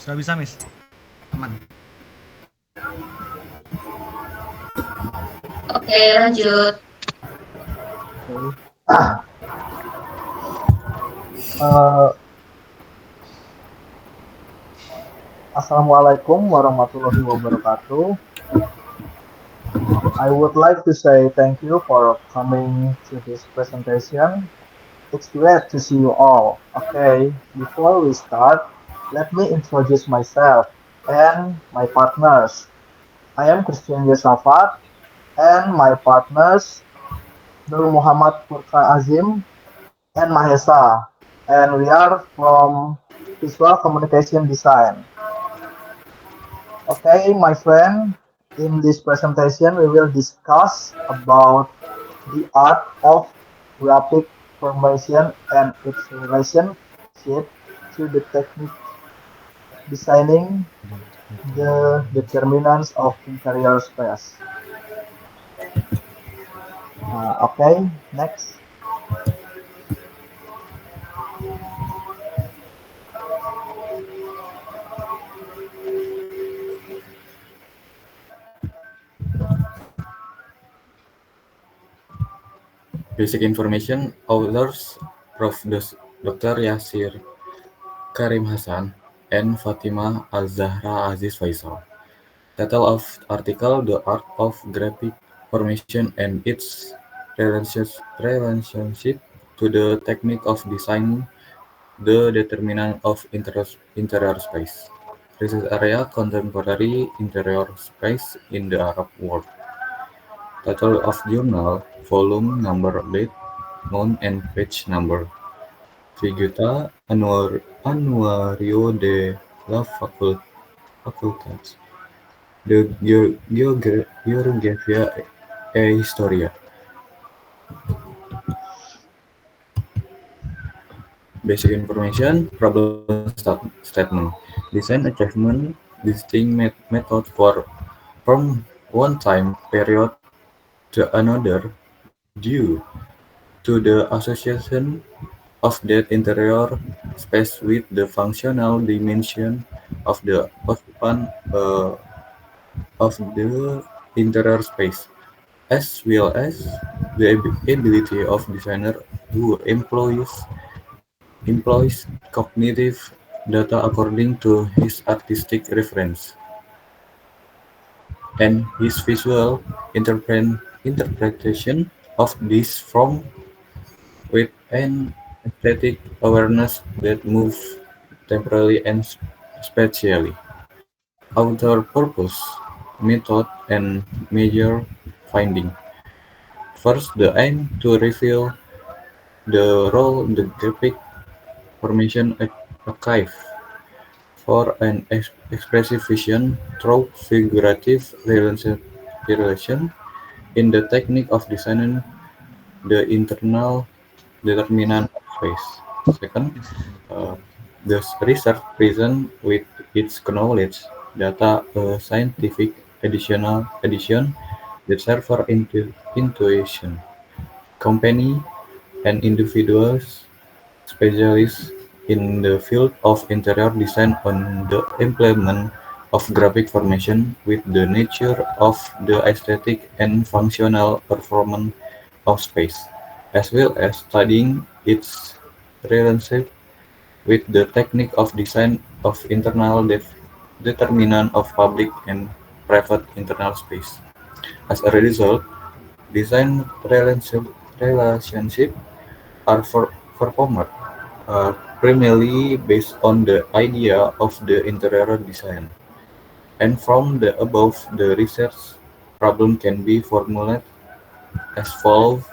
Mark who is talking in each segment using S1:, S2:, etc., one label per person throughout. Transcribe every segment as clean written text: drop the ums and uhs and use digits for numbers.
S1: Sudah bisa, Miss? Aman.
S2: Oke, lanjut.
S3: Assalamualaikum warahmatullahi wabarakatuh. I would like to say thank you for coming to this presentation. It's great to see you all. Okay, before we start, let me introduce myself and my partners. I am Christian Yosafat and my partners Nur Muhammad Furqan Azim and Mahesa. And we are from Visual Communication Design. Okay, my friend, in this presentation we will discuss about the art of graphic formation and its relationship to the technique designing the determinants of interior space. Okay, next.
S4: Basic information, authors Prof. Dr. Yasir Karim Hasan and Fatima Al-Zahra Aziz Faisal. Title of article, The Art of Graphic Formation and its relationship to the technique of designing the determinant of interior space. Research area, contemporary interior space in the Arab world. Title of journal, volume number, date, month, and page number. Figura Anuario de la Facultad de Geografía e Historia. Basic information, problem statement. Design achievement, distinct method from one time period to another due to the association of that interior space with the functional dimension of the occupant of the interior space, as well as the ability of designer who employs cognitive data according to his artistic reference and his visual interpretation of this form with an aesthetic awareness that moves temporally and spatially. Author purpose, method, and major finding. First, the aim to reveal the role the graphic formation archive for an expressive vision through figurative relation in the technique of designing the internal determinant of space. Second, uh, the research present with its knowledge data a scientific addition that serve for intuition. Company and individuals specialists in the field of interior design on the employment of graphic formation with the nature of the aesthetic and functional performance of space, as well as studying its relationship with the technique of design of internal determinant of public and private internal space. As a result, design relationship are performed primarily based on the idea of the interior design. And from the above, the research problem can be formulated as follows.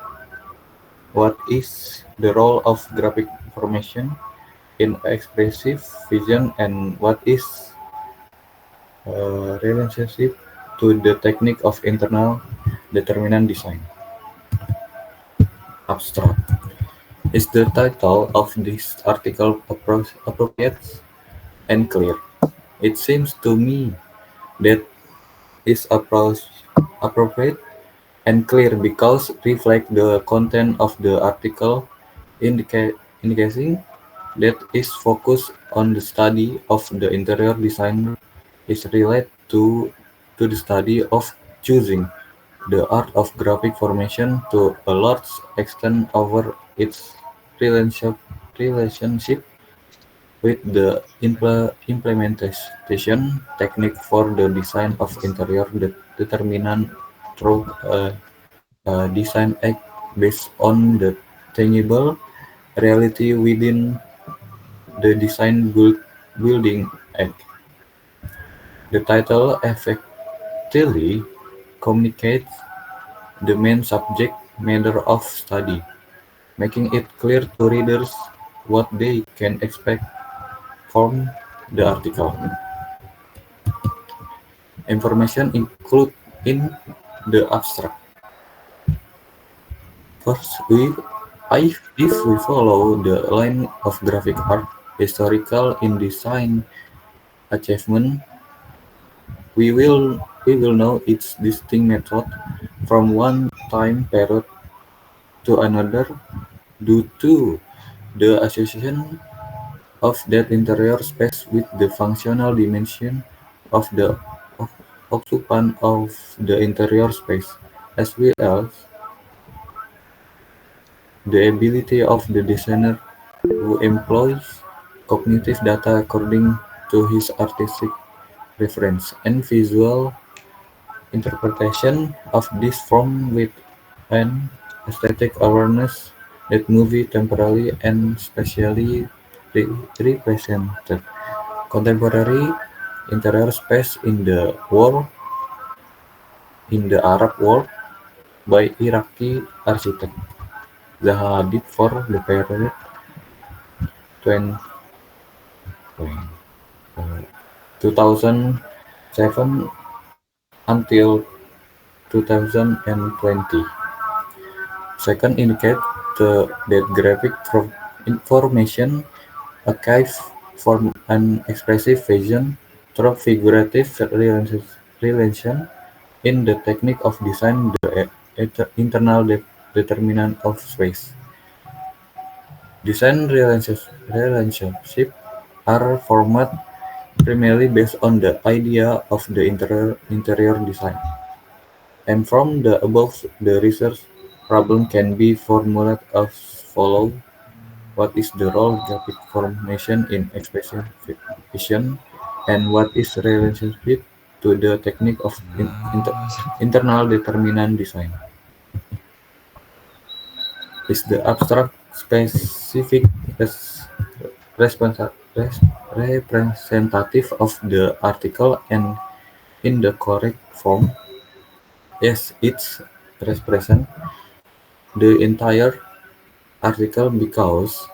S4: What is the role of graphic formation in expressive vision, and what is relationship to the technique of internal determinant design? Abstract. Is the title of this article appropriate and clear? It seems to me that is appropriate and clear because reflect the content of the article indicating that is focused on the study of the interior designer is related to the study of choosing the art of graphic formation to a large extent over its relationship relationship with the implementation technique for the design of interior determinant through a design act based on the tangible reality within the design building act. The title effectively communicates the main subject matter of study, making it clear to readers what they can expect from the article. Information included in the abstract. First, if we follow the line of graphic art, historical in design achievement, we will know its distinct method from one time period to another due to the association of that interior space with the functional dimension of the occupant of the interior space, as well as the ability of the designer who employs cognitive data according to his artistic reference and visual interpretation of this form with an aesthetic awareness that movie temporally and spatially represented contemporary interior space in the Arab world by Iraqi architect Zaha Hadid for the period 20, 2007 until 2020. Second, indicate that graphic information archive form an expressive vision through figurative relation in the technique of design the internal determinant of space. Design relationships are formed primarily based on the idea of the interior design. And from the above, the research problem can be formulated as follows. What is the role of graphic formation in expressive vision, and what is the relationship to the technique of internal determinant design? Is the abstract specific responsa- res- representative of the article and in the correct form? Yes, it represents the entire article because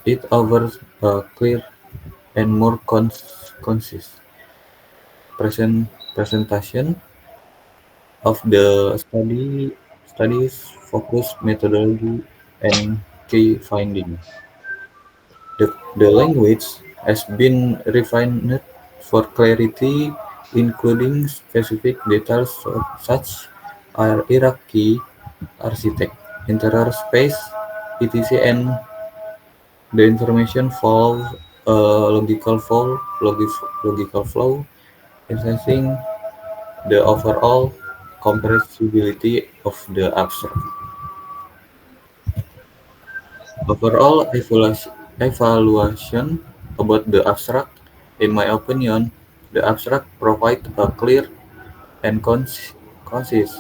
S4: it offers a clear and more concise presentation of the study's focus, methodology, and key findings. The language has been refined for clarity, including specific details such as hierarchy, architect, interior space, etc., and the information follows a logical flow, enhancing the overall comprehensibility of the abstract. Overall evaluation about the abstract, in my opinion, the abstract provides a clear and concise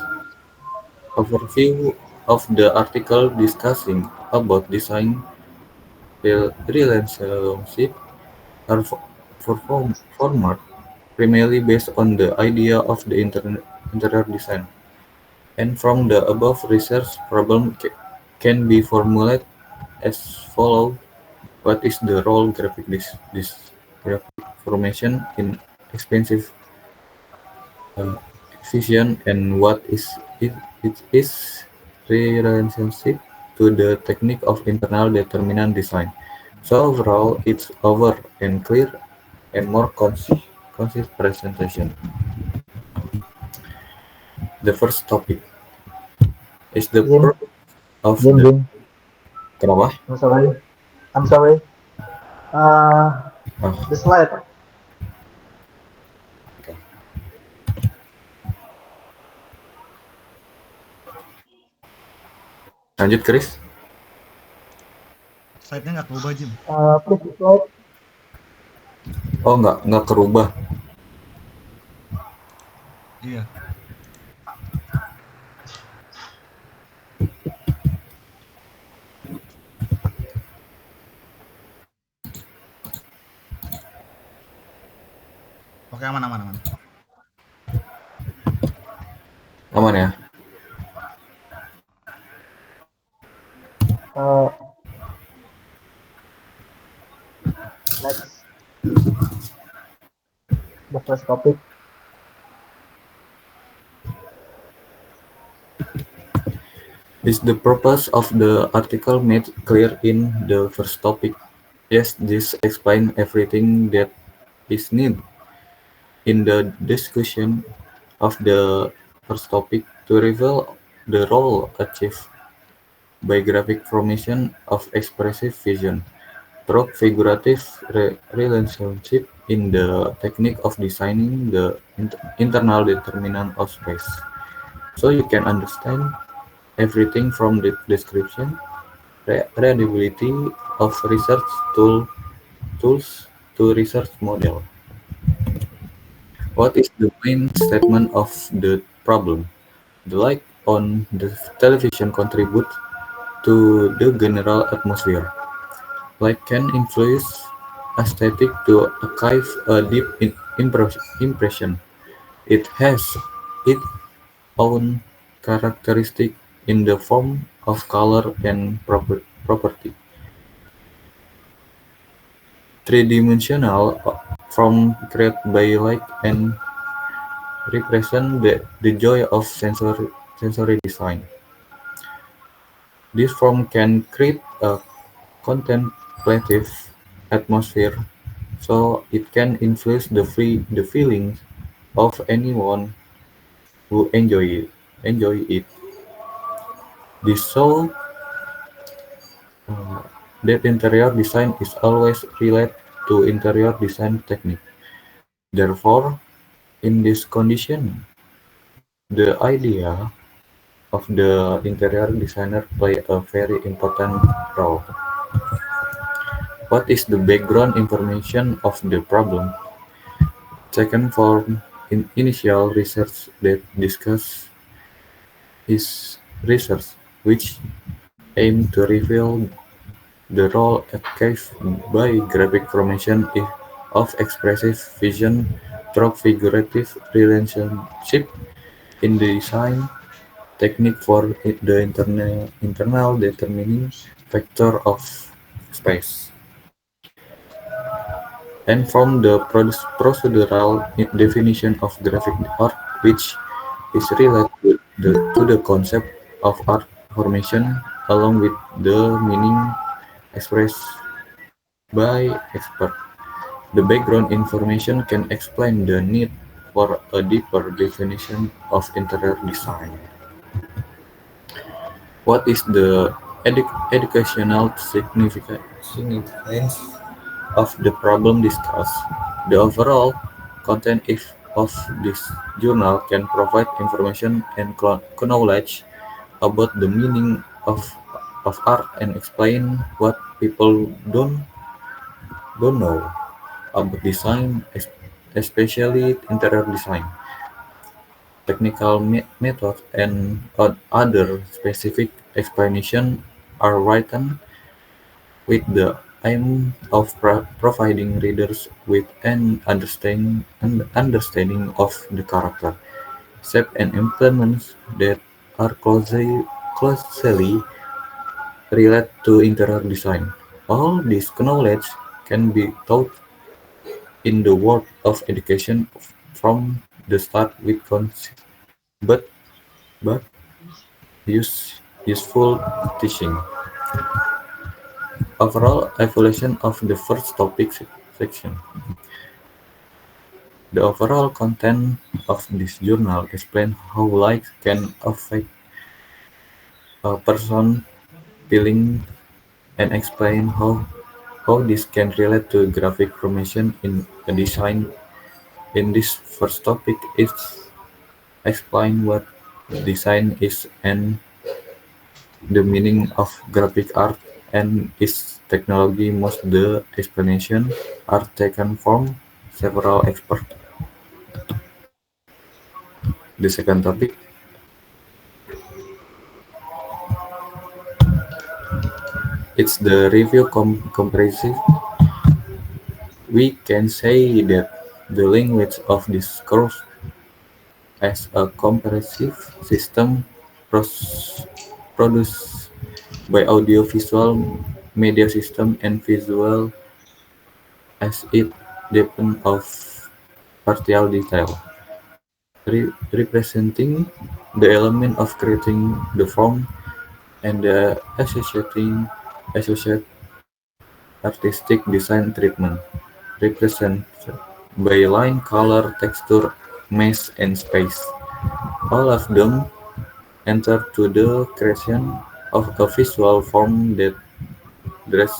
S4: overview of the article discussing about design relationship are format primarily based on the idea of the interior design. And from the above, research problem can be formulated as follows: what is the role this graphic formation in expensive vision, and what is it is relationship to the technique of internal determinant design. So overall, it's over and clear and more concise presentation. The first topic is the
S3: Jim,
S4: purpose of the
S3: Jim,
S4: kenapa?
S3: I'm sorry. I'm sorry. Uh,
S4: Oh,
S3: The slide.
S4: oke. Lanjut, Chris.
S1: Slide-nya nggak keubah, Jim.
S3: Please the slide.
S4: Oh, nggak kerubah.
S1: Iya. Oke, aman, aman, aman.
S4: Aman ya?
S3: Uh, Next, the first topic.
S4: Is the purpose of the article made clear in the first topic? Yes, this explains everything that is needed in the discussion of the first topic to reveal the role achieved by graphic formation of expressive vision through figurative relationship in the technique of designing the internal determinant of space. So you can understand everything from the description, readability of research tools to research model. What is the main statement of the problem? The light on the television contributes to the general atmosphere. Light can influence aesthetic to achieve a deep impression. It has its own characteristic in the form of color and property. Three-dimensional form created by light and represent the joy of sensory design. This form can create a contemplative atmosphere, so it can influence the feelings of anyone who enjoy it. This shows uh, that interior design is always related to interior design technique. Therefore, in this condition, the idea of the interior designer play a very important role. What is the background information of the problem? Second form initial research that discuss is research which aim to reveal the role achieved by graphic formation of expressive vision through figurative relationship in the design technique for the internal determining factor of space. And from the procedural definition of graphic art, which is related to the concept of art formation along with the meaning expressed by expert. The background information can explain the need for a deeper definition of interior design. What is the educational significance of the problem discussed? The overall content of this journal can provide information and knowledge about the meaning of art and explain what people don't know about design, especially interior design. Technical methods and other specific explanations are written with the aim of providing readers with an understanding of the character, shape and implements that are closely related to interior design. All this knowledge can be taught in the world of education from the start with but but useful teaching. Overall evaluation of the first topic section. The overall content of this journal explains how light can affect a person's feeling and explain how How this can relate to graphic formation in a design. In this first topic is explain what design is and the meaning of graphic art and its technology. Most the explanation are taken from several experts. The second topic, it's the review comprehensive. We can say that the language of discourse as a comprehensive system produced by audiovisual media system and visual as it depends of partial detail, representing the element of creating the form and the associate artistic design treatment, represented by line, color, texture, mesh, and space. All of them enter to the creation of a visual form that dress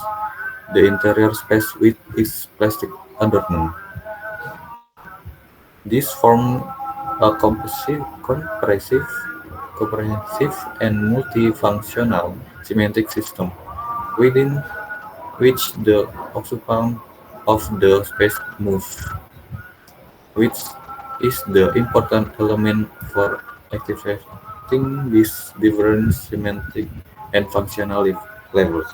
S4: the interior space with its plastic adornment. This form a comprehensive and multifunctional semantic system within which the occupant of the space moves, which is the important element for activating these different semantic and functional levels.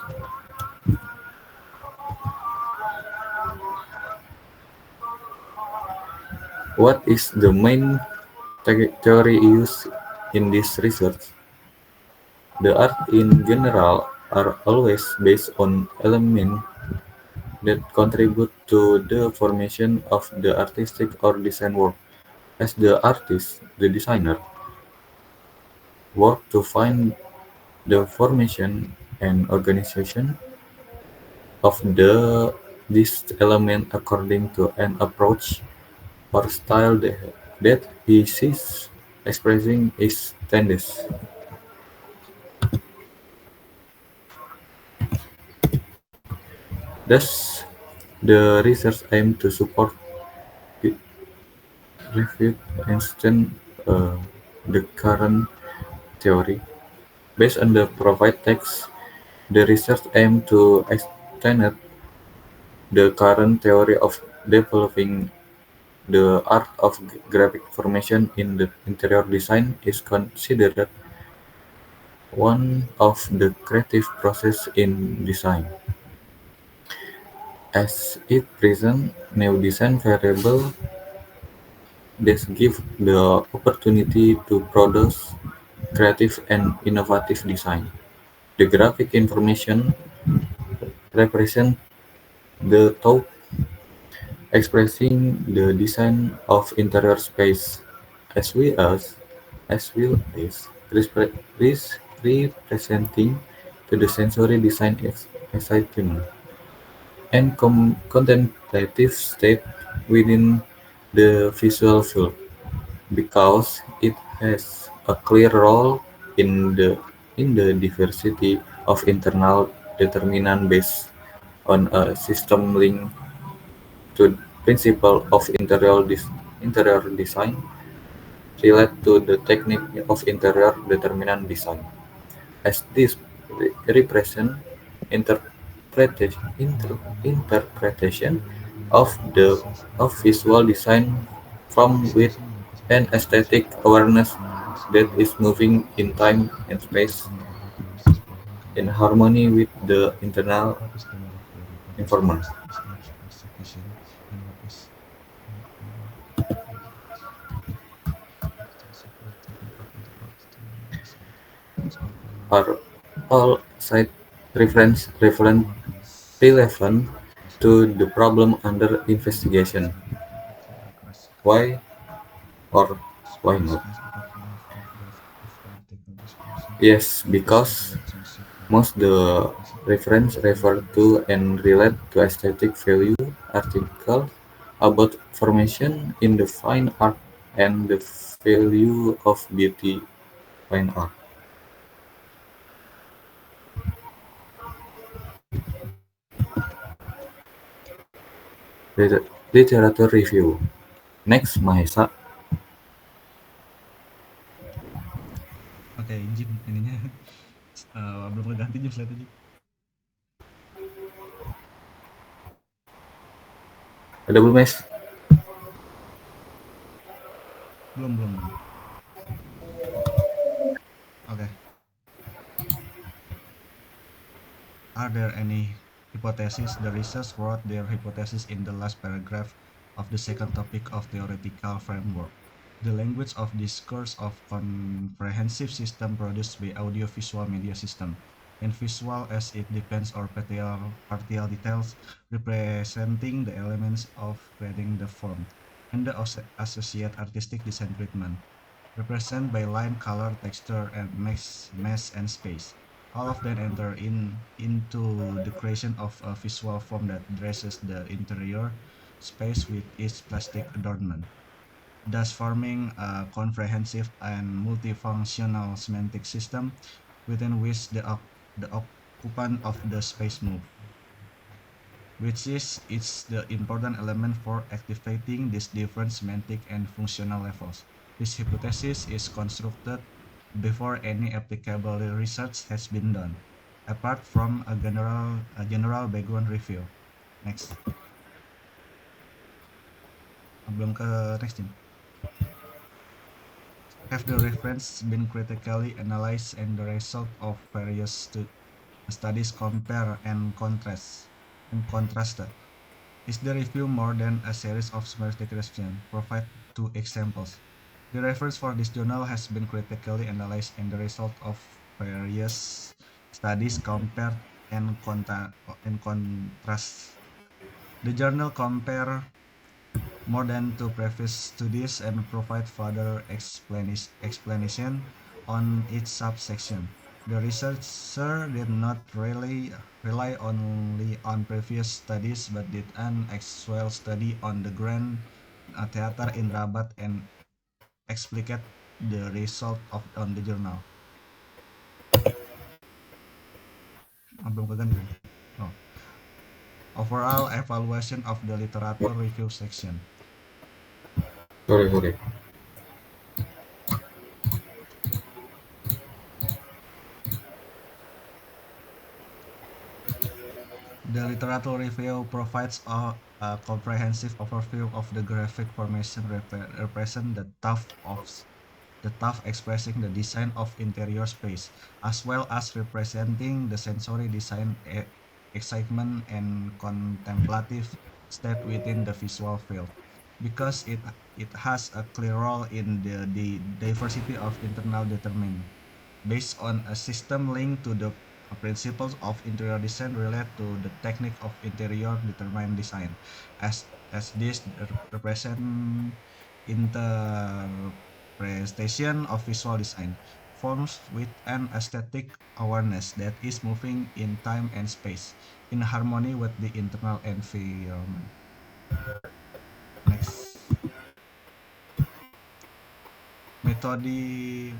S4: What is the main theory used in this research? The art in general are always based on elements that contribute to the formation of the artistic or design work. As the artist, the designer, work to find the formation and organization of this element according to an approach or style that he sees expressing his tendencies. Thus, the research aimed to support, refute, and strengthen the current theory. Based on the provided text, the research aimed to extend the current theory of developing the art of graphic formation in the interior design is considered one of the creative process in design, as it presents new design variable that give the opportunity to produce creative and innovative design. The graphic information represents the thought expressing the design of interior space as well as representing to the sensory design excitement and contemplative state within the visual field, because it has a clear role in the diversity of internal determinant based on a system linked to principle of interior design relate to the technique of interior determinant design, as this represent interpretation of the of visual design from with an aesthetic awareness that is moving in time and space in harmony with the internal environment. Are all site reference relevant to the problem under investigation? Why or why not? Yes, because most the reference refer to and relate to aesthetic value article about formation in the fine art and the value of beauty fine art. Literature review. Next, Mahesa.
S1: Oke, Jim ininya belum keganti Jim slide Jim.
S4: Ada belum, Mas?
S1: Belum. Oke. Are there any hypotheses? The researchers wrote their hypothesis in the last paragraph of the second topic of theoretical framework. The language of discourse of comprehensive system produced by audiovisual media system. In visual as it depends or partial details representing the elements of creating the form, and the associated artistic design treatment, represented by line, color, texture, and mass and space. All of them enter into the creation of a visual form that dresses the interior space with its plastic adornment, thus forming a comprehensive and multifunctional semantic system within which the occupant of the space move, which is the important element for activating these different semantic and functional levels. This hypothesis is constructed before any applicable research has been done, apart from a general background review. Next. Belum ke next Jim. Have the reference been critically analyzed and the result of various studies compare and contrasted? Is the review more than a series of semantic questions? Provide 2 examples. The reference for this journal has been critically analyzed and the result of various studies compared and contrast. The journal compare more than 2 previous studies and provide further explanation on each subsection. The researcher did not really rely only on previous studies but did an actual study on the Grand Theater in Rabat and explicate the result on the journal. Belum keganti. Oh. Overall evaluation of the literature review section.
S4: Sorry.
S1: The literature review provides a comprehensive overview of the graphic formation represent the task expressing the design of interior space, as well as representing the sensory design, excitement, and contemplative state within the visual field. Because it has a clear role in the diversity of internal determinant, based on a system linked to the principles of interior design related to the technique of interior determined design, as this represent interpretation of visual design forms with an aesthetic awareness that is moving in time and space in harmony with the internal environment. Next. Metode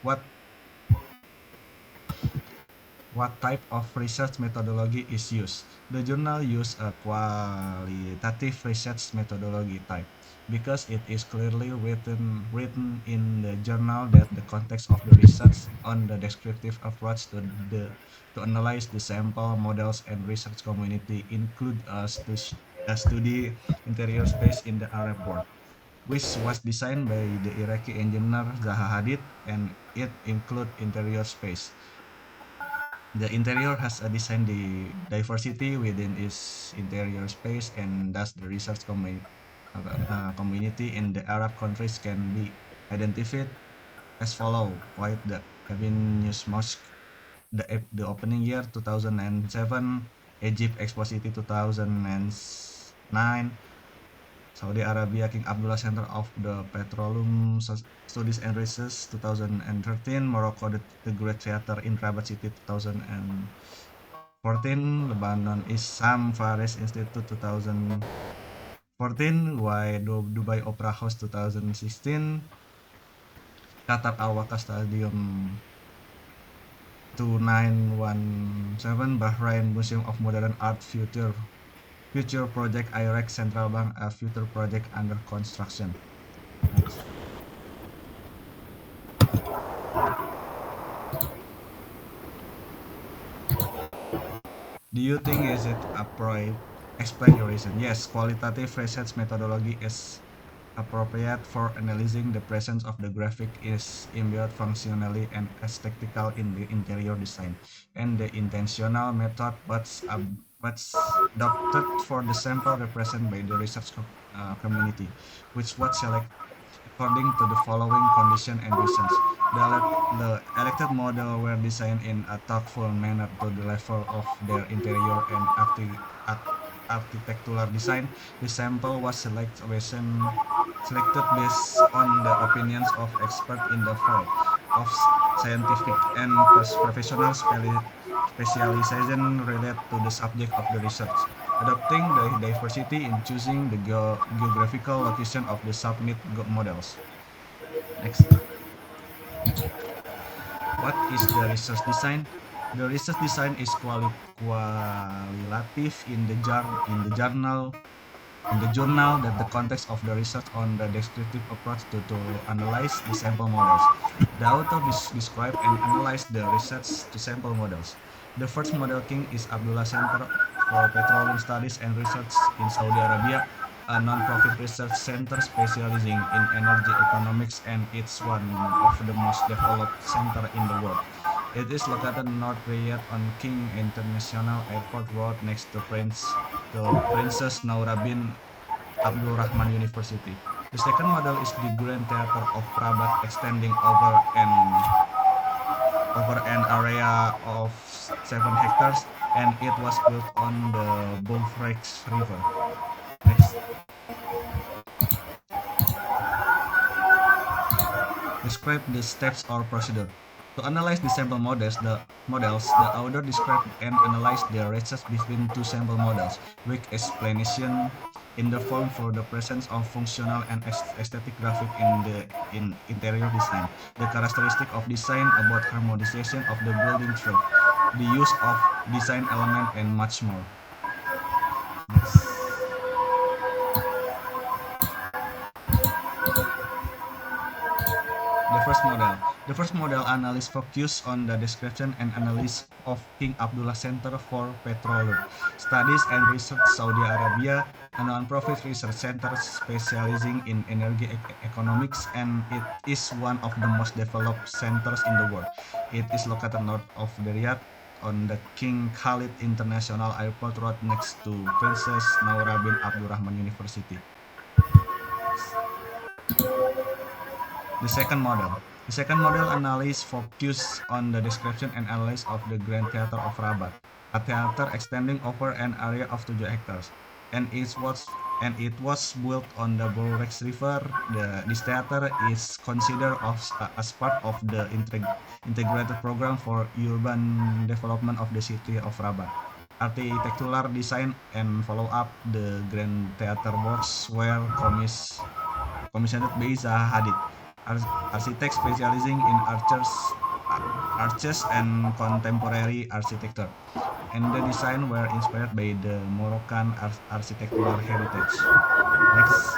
S1: 1. What type of research methodology is used? The journal uses a qualitative research methodology type because it is clearly written in the journal that the context of the research on the descriptive approach to analyze the sample models and research community include a study interior space in the Arab world, which was designed by the Iraqi engineer Zaha Hadid, and it include interior space. The interior has a design diversity within its interior space, and thus the research community in the Arab countries can be identified as follow. White the Cabin News Mosque, the opening year 2007, Egypt Exposition 2009, Saudi Arabia King Abdullah Center of the Petroleum Studies and Research 2013, Morocco the Great Theater in Rabat City 2014, Lebanon Sam Fares Institute 2014, Dubai Opera House 2016, Qatar Al Waqaf Stadium 2917, Bahrain Museum of Modern Art Future Future project Iraq Central Bank, a future project under construction. Next. Do you think is it appropriate? Explain your reason. Yes, qualitative research methodology is appropriate for analyzing the presence of the graphic is embedded functionally and aesthetical in the interior design, and the intentional method what's adopted for the sample represented by the research community, which was selected according to the following condition and reasons. The elected model were designed in a thoughtful manner to the level of their interior and architectural design. The sample was selected based on the opinions of experts in the field of scientific and professional specialization related to the subject of the research, adopting the diversity in choosing the geographical location of the submit models. Next, what is the research design? The research design is qualitative in the journal that the context of the research on the descriptive approach to analyze the sample models. The author describe and analyze the research to sample models. The first model king is Abdullah Center for Petroleum Studies and Research in Saudi Arabia, a non-profit research center specializing in energy economics, and it's one of the most developed center in the world. It is located in North Riyadh on King International Airport Road next to Princess Noura bin Abdulrahman University. The second model is the Grand Theater of Rabat, extending over an area of 7 hectares, and it was built on the Bouffrex River. Next, describe the steps or procedure. To analyze the sample the author described and analyzed the research between two sample models, with explanation in the form for the presence of functional and aesthetic graphic in interior design, the characteristic of design about harmonization of the building field, the use of design element, and much more. Next. The first model analysis focused on the description and analysis of King Abdullah Center for Petroleum Studies and Research Saudi Arabia, a non-profit research center specializing in energy economics, and it is one of the most developed centers in the world. It is located north of the Riyadh on the King Khalid International Airport Road next to Princess Noura bin Abdulrahman University. The second model analysis focused on the description and analysis of the Grand Theater of Rabat, a theater extending over an area of 2 hectares, and it was built on the Bourex River. This theater is considered as part of the integrated program for urban development of the city of Rabat. Architectural design and follow-up the Grand Theater works were commissioned by Zaha Hadid, architect specializing in arches and contemporary architecture, and the design were inspired by the Moroccan architectural heritage. Next.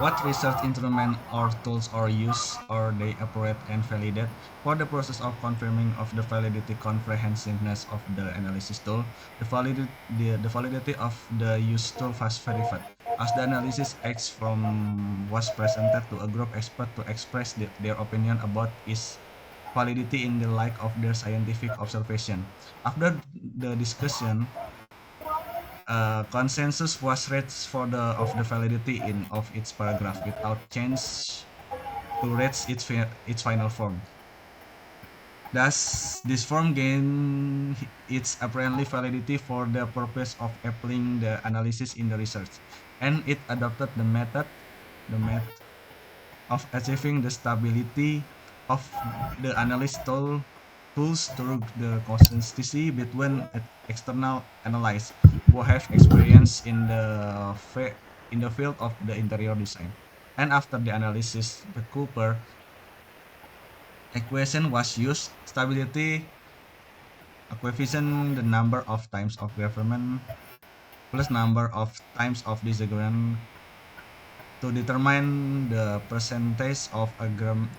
S1: What research instruments or tools are used or they operate and validate for the process of confirming of the validity comprehensiveness of the analysis tool? The validity of the used tool was verified as the analysis was presented to a group expert to express their opinion about its validity in the light of their scientific observation. After the discussion, consensus was reached for the validity of its paragraph without change to reach its final form. Thus, this form gained its apparently validity for the purpose of applying the analysis in the research, and it adopted the method of achieving the stability of the analysis tools through the consistency between external analysts who have experience in the field of the interior design. And after the analysis, the Cooper equation was used. Stability coefficient, the number of times of government plus number of times of disagreement to determine the percentage of agreement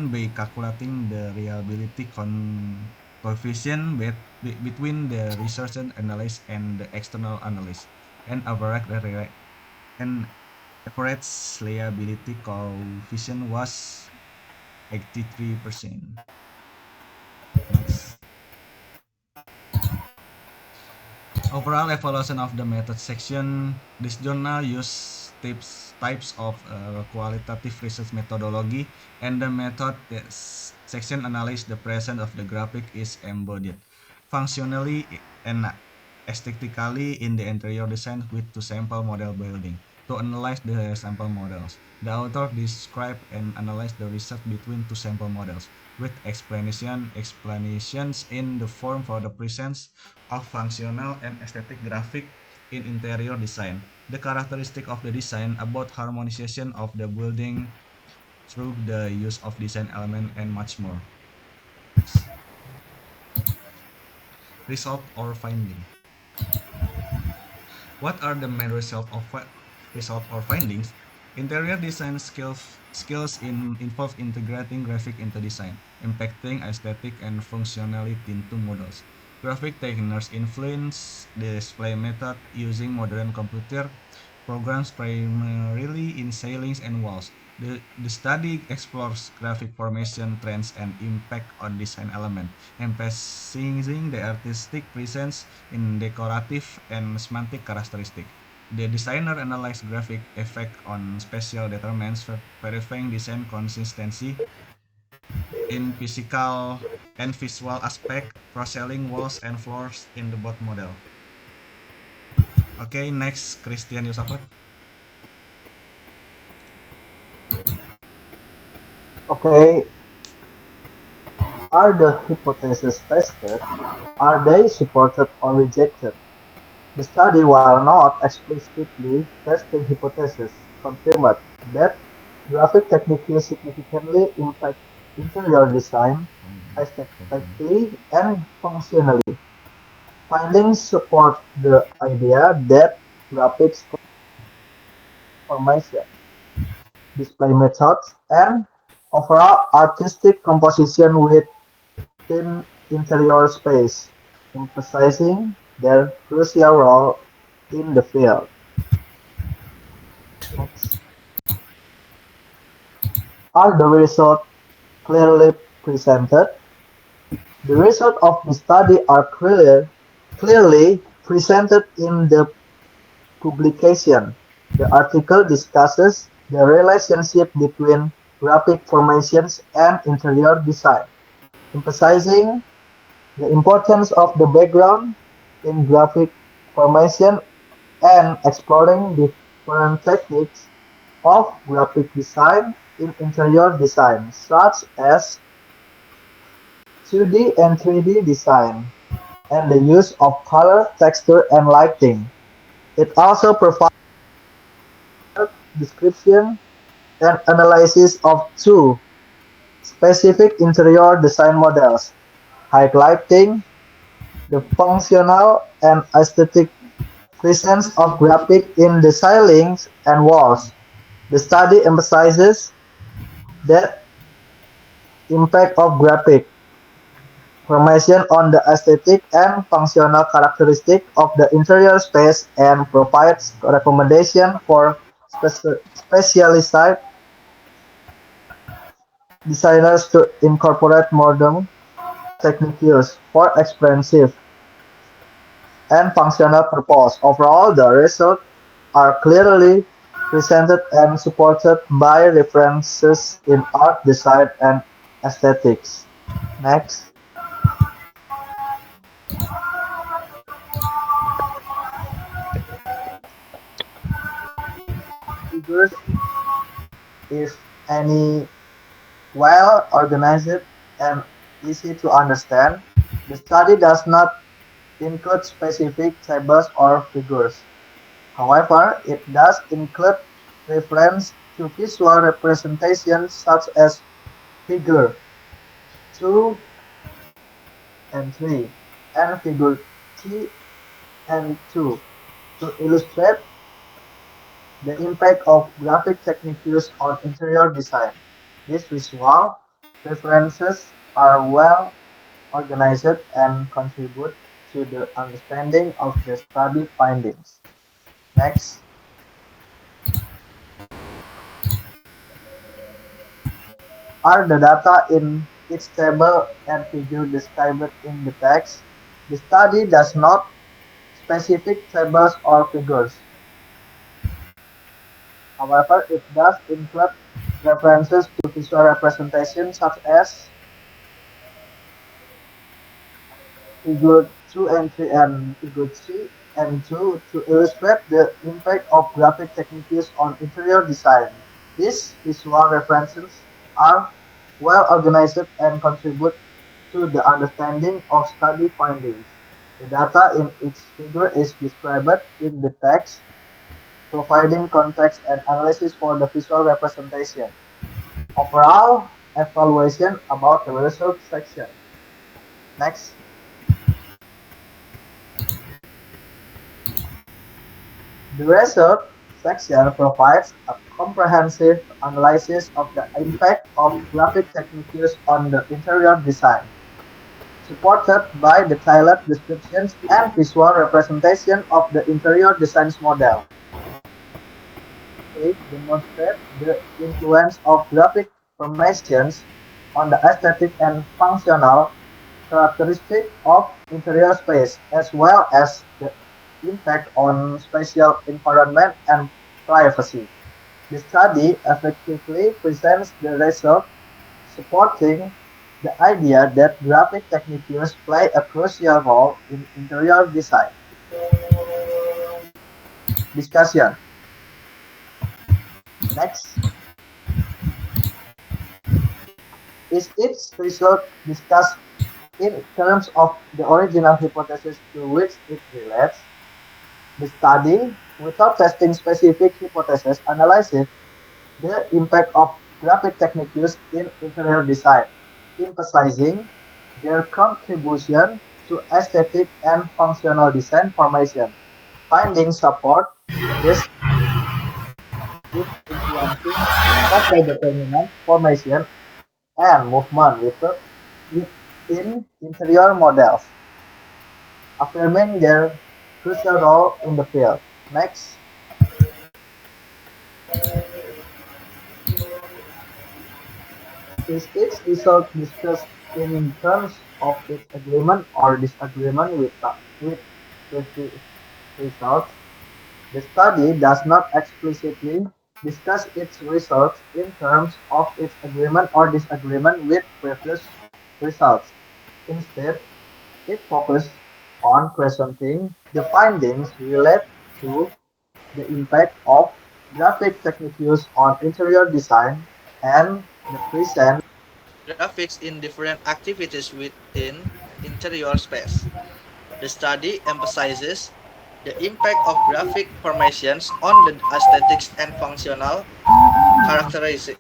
S1: by calculating the reliability coefficient between the research analyst and the external analyst, and and average reliability coefficient was 83%. Next. Overall evaluation of the method section. This journal use types of qualitative research methodology, and the method section analyze the presence of the graphic is embodied functionally and aesthetically in the interior design with two sample model building. To analyze the sample models, the author describe and analyze the result between two sample models with explanations in the form for the presence of functional and aesthetic graphic in interior design, the characteristic of the design, about harmonization of the building through the use of design element, and much more. Next. Result or finding. What are the main result or findings? Interior design involve integrating graphic into design, impacting aesthetic and functionality into models. Graphic designers influence the display method using modern computer programs primarily in ceilings and walls. The study explores graphic formation trends and impact on design element, emphasizing the artistic presence in decorative and semantic characteristic. The designer analyzed graphic effect on spatial determinants, verifying design consistency in physical and visual aspect, cross-selling walls and floors in the both model. Okay, next, Christian Yusafat.
S3: Okay, are the hypotheses tested? Are they supported or rejected? The study, while not explicitly testing hypotheses, confirmed that graphic techniques significantly impact interior design aesthetically and functionally. Findings support the idea that graphics formation, display methods, and overall artistic composition within interior space, emphasizing their crucial role in the field. Next. Are the results clearly presented? The results of the study are clearly presented in the publication. The article discusses the relationship between graphic formations and interior design, emphasizing the importance of the background in graphic formation and exploring different techniques of graphic design in interior design, such as 2D and 3D design, and the use of color, texture, and lighting. It also provides description and analysis of two specific interior design models: highlighting the functional and aesthetic presence of graphic in the ceilings and walls. The study emphasizes the impact of graphic formation on the aesthetic and functional characteristics of the interior space and provides recommendations for specialized designers to incorporate modern techniques for expressive and functional purpose. Overall, the results are clearly presented and supported by references in art, design, and aesthetics. Next, figures, if any, well organized and easy to understand. The study does not include specific tables or figures. However, it does include reference to visual representations such as Figure 2 and 3 and figure 3 and 2 to illustrate the impact of graphic techniques on interior design. These visual references are well organized and contribute to the understanding of the study findings. Next, are the data in each table and figure described in the text. The study does not specific tables or figures. However, it does include references to visual representations such as figure 2 and 3 and figure 3 and 2 to illustrate the impact of graphic techniques on interior design. These visual references are well organized and contribute to the understanding of study findings. The data in each figure is described in the text, providing context and analysis for the visual representation. Overall evaluation about the result section. Next, the result section provides a comprehensive analysis of the impact of graphic techniques on the interior design, supported by detailed descriptions and visual representation of the interior design model. It demonstrates the influence of graphic formations on the aesthetic and functional characteristics of interior space, as well as the impact on spatial environment and privacy. The study effectively presents the result, supporting the idea that graphic techniques play a crucial role in interior design. Discussion. Next, is its result discussed in terms of the original hypothesis to which it relates? The study, without testing specific hypotheses, analyzes the impact of graphic techniques in interior design, emphasizing their contribution to aesthetic and functional design formation. Findings support this is influencing spatial determinant formation and movement within interior models, affirming their crucial role in the field. Next, is its result discussed in terms of its agreement or disagreement with the results? The study does not explicitly discuss its results in terms of its agreement or disagreement with previous results. Instead, it focuses on presenting the findings related to the impact of graphic techniques on interior design and the present
S2: Graphics in different activities within interior space. The study emphasizes the impact of graphic formations on the aesthetics and functional characteristic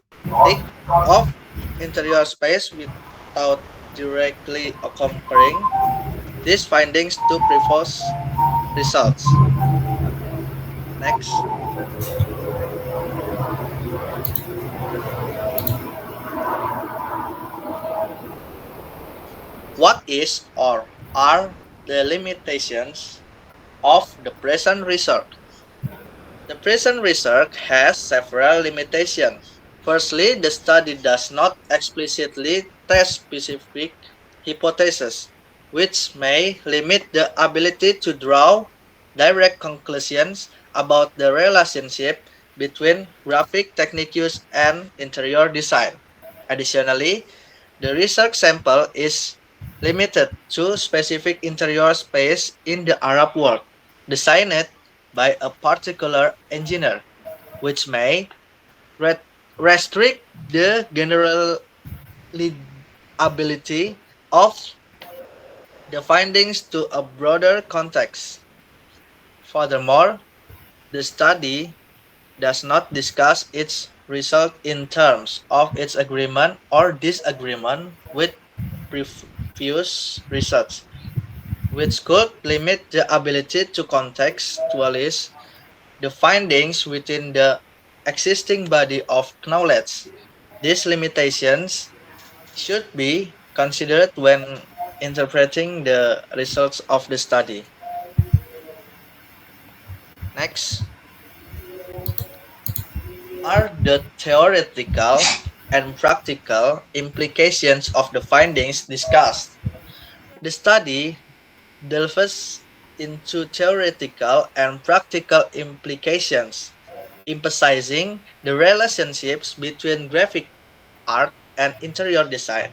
S2: of interior space without directly comparing these findings to previous results. Next, what is or are the limitations of the present research? The present research has several limitations. Firstly, the study does not explicitly test specific hypotheses, which may limit the ability to draw direct conclusions about the relationship between graphic techniques and interior design. Additionally, the research sample is limited to specific interior space in the Arab world, designed by a particular engineer, which may re- restrict the general ability of the findings to a broader context. Furthermore, the study does not discuss its result in terms of its agreement or disagreement with previous research, which could limit the ability to contextualize the findings within the existing body of knowledge. These limitations should be considered when interpreting the results of the study. Next are the theoretical and practical implications of the findings discussed. The study delves into theoretical and practical implications, emphasizing the relationships between graphic art and interior design.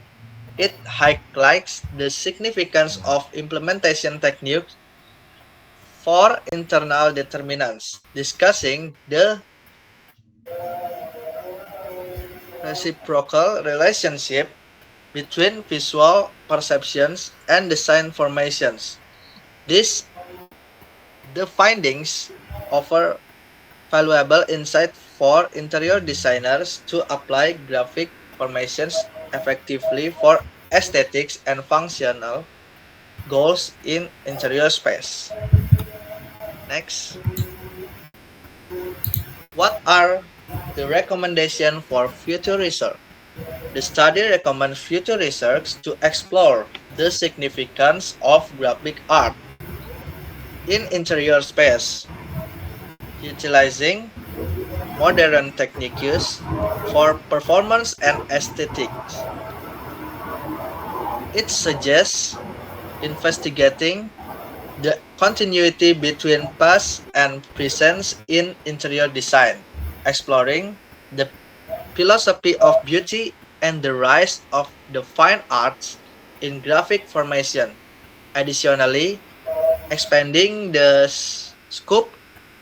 S2: It highlights the significance
S1: Yeah.
S2: of implementation techniques for internal determinants, discussing the reciprocal relationship between visual perceptions and design formations. This the findings offer valuable insight for interior designers to apply graphic formations effectively for aesthetics and functional goals in interior space. Next, what are the recommendations for future research? The study recommends future research to explore the significance of graphic art in interior space, utilizing modern techniques for performance and aesthetics. It suggests investigating the continuity between past and present in interior design, exploring the philosophy of beauty and the rise of the fine arts in graphic formation. Additionally, expanding the scope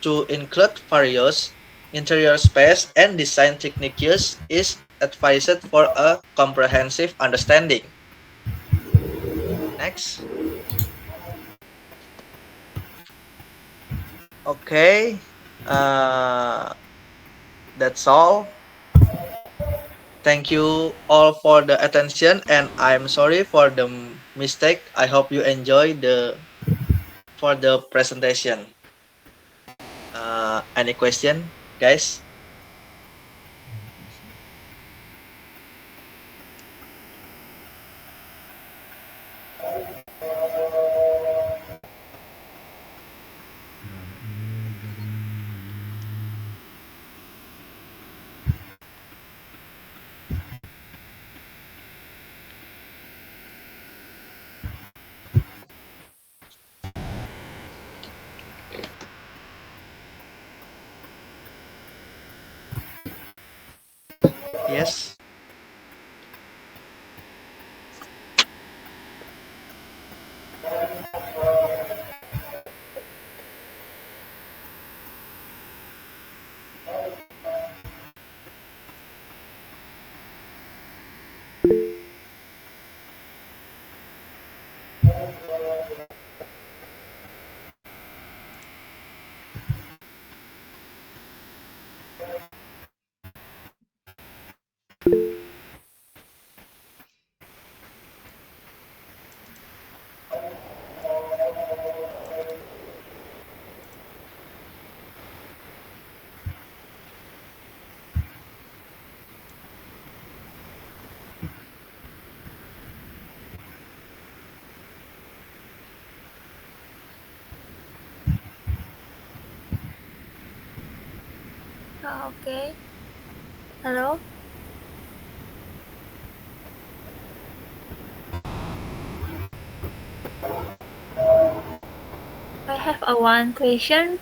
S2: to include various interior space and design techniques is advised for a comprehensive understanding. Next. Okay. Uh, that's all. Thank you all for the attention, and I'm sorry for the mistake. I hope you enjoy the presentation. Any question, guys? Yes.
S5: Okay. Hello. I have a one question.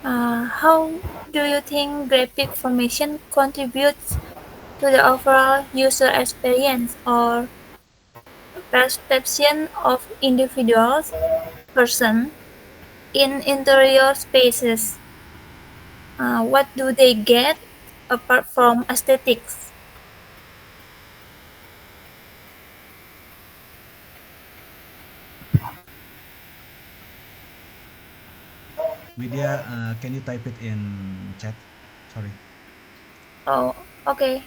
S5: How do you think graphic formation contributes to the overall user experience or perception of individuals, person in interior spaces? What do they get apart from aesthetics?
S1: Widya, can you type it in chat? Sorry.
S5: Oh, okay.